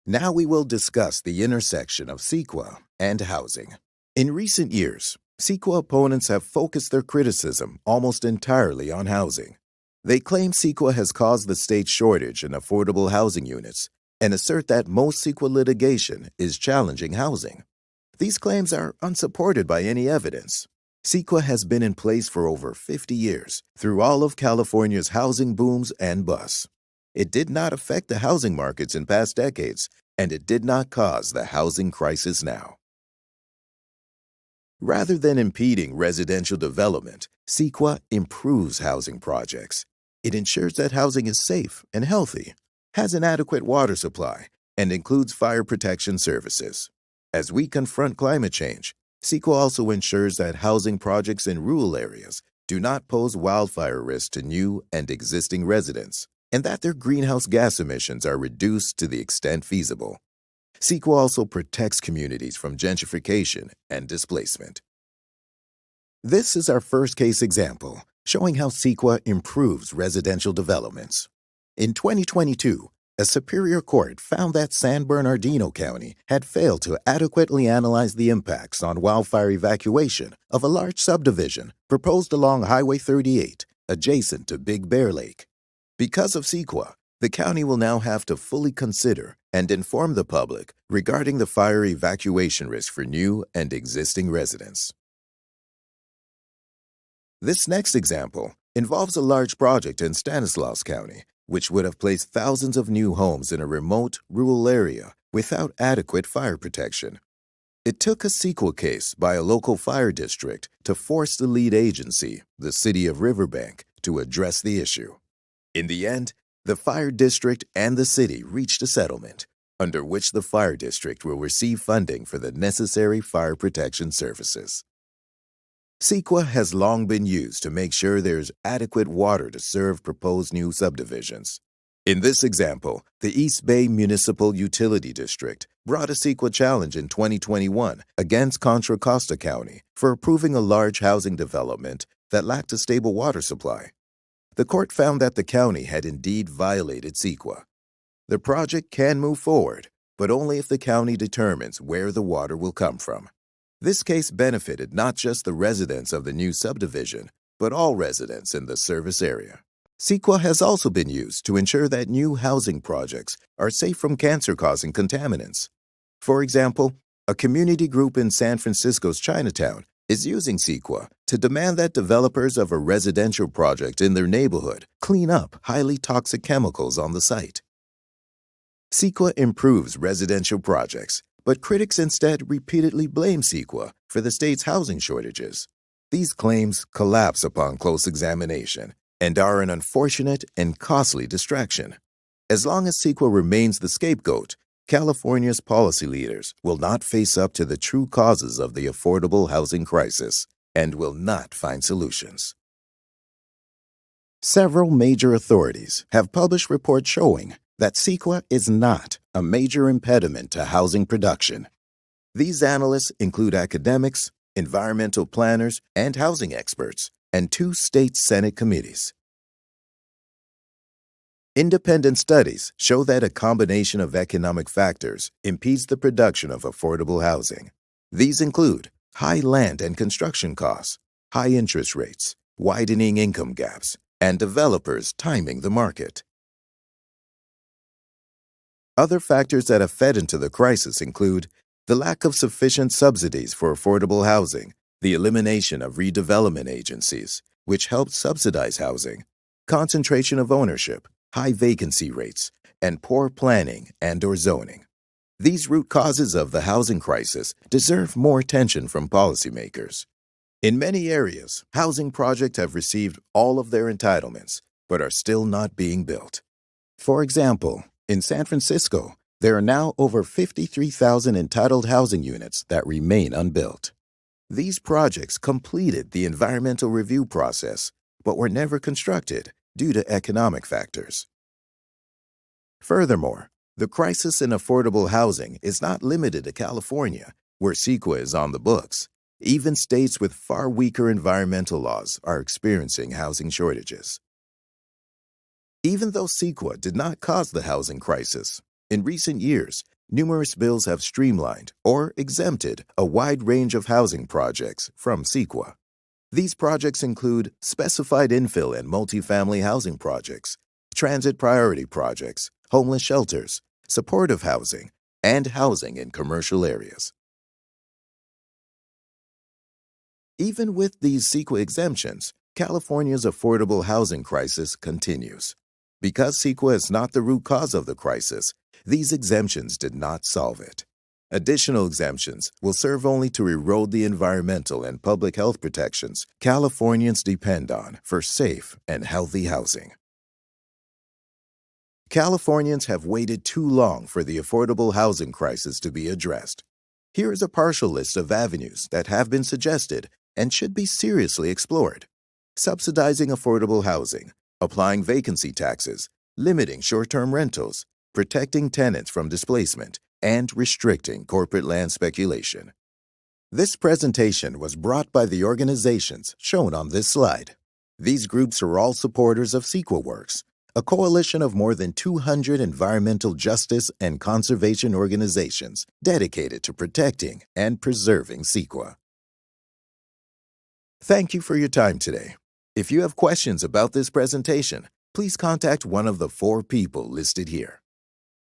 Now we will discuss the intersection of CEQA and housing. In recent years, CEQA opponents have focused their criticism almost entirely on housing. They claim CEQA has caused the state's shortage in affordable housing units and assert that most CEQA litigation is challenging housing. These claims are unsupported by any evidence. CEQA has been in place for over 50 years through all of California's housing booms and busts. It did not affect the housing markets in past decades, and it did not cause the housing crisis now. Rather than impeding residential development, CEQA improves housing projects. It ensures that housing is safe and healthy, has an adequate water supply, and includes fire protection services. As we confront climate change, CEQA also ensures that housing projects in rural areas do not pose wildfire risks to new and existing residents, and that their greenhouse gas emissions are reduced to the extent feasible. CEQA also protects communities from gentrification and displacement. This is our first case example, showing how CEQA improves residential developments. In 2022, a Superior Court found that San Bernardino County had failed to adequately analyze the impacts on wildfire evacuation of a large subdivision proposed along Highway 38, adjacent to Big Bear Lake. Because of CEQA, the county will now have to fully consider and inform the public regarding the fire evacuation risk for new and existing residents. This next example involves a large project in Stanislaus County, which would have placed thousands of new homes in a remote, rural area without adequate fire protection. It took a CEQA case by a local fire district to force the lead agency, the City of Riverbank, to address the issue. In the end, the fire district and the city reached a settlement, under which the fire district will receive funding for the necessary fire protection services. CEQA has long been used to make sure there's adequate water to serve proposed new subdivisions. In this example, the East Bay Municipal Utility District brought a CEQA challenge in 2021 against Contra Costa County for approving a large housing development that lacked a stable water supply. The court found that the county had indeed violated CEQA. The project can move forward, but only if the county determines where the water will come from. This case benefited not just the residents of the new subdivision, but all residents in the service area. CEQA has also been used to ensure that new housing projects are safe from cancer-causing contaminants. For example, a community group in San Francisco's Chinatown is using CEQA to demand that developers of a residential project in their neighborhood clean up highly toxic chemicals on the site. CEQA improves residential projects, but critics instead repeatedly blame CEQA for the state's housing shortages. These claims collapse upon close examination and are an unfortunate and costly distraction. As long as CEQA remains the scapegoat, California's policy leaders will not face up to the true causes of the affordable housing crisis and will not find solutions. Several major authorities have published reports showing that CEQA is not a major impediment to housing production. These analysts include academics, environmental planners, and housing experts, and 2 state Senate committees. Independent studies show that a combination of economic factors impedes the production of affordable housing. These include high land and construction costs, high interest rates, widening income gaps, and developers timing the market. Other factors that have fed into the crisis include the lack of sufficient subsidies for affordable housing, the elimination of redevelopment agencies, which help subsidize housing, concentration of ownership, high vacancy rates, and poor planning and/or zoning. These root causes of the housing crisis deserve more attention from policymakers. In many areas, housing projects have received all of their entitlements, but are still not being built. For example, in San Francisco, there are now over 53,000 entitled housing units that remain unbuilt. These projects completed the environmental review process, but were never constructed due to economic factors. Furthermore, the crisis in affordable housing is not limited to California, where CEQA is on the books. Even states with far weaker environmental laws are experiencing housing shortages. Even though CEQA did not cause the housing crisis, In recent years, numerous bills have streamlined or exempted a wide range of housing projects from CEQA. These projects include specified infill and multifamily housing projects, transit priority projects, homeless shelters, supportive housing, and housing in commercial areas. Even with these CEQA exemptions, California's affordable housing crisis continues. Because CEQA is not the root cause of the crisis, these exemptions did not solve it. Additional exemptions will serve only to erode the environmental and public health protections Californians depend on for safe and healthy housing. Californians have waited too long for the affordable housing crisis to be addressed. Here is a partial list of avenues that have been suggested and should be seriously explored. Subsidizing affordable housing, applying vacancy taxes, limiting short-term rentals, protecting tenants from displacement, and restricting corporate land speculation. This presentation was brought by the organizations shown on this slide. These groups are all supporters of CEQA Works, a coalition of more than 200 environmental justice and conservation organizations dedicated to protecting and preserving CEQA. Thank you for your time today. If you have questions about this presentation, please contact one of the 4 people listed here.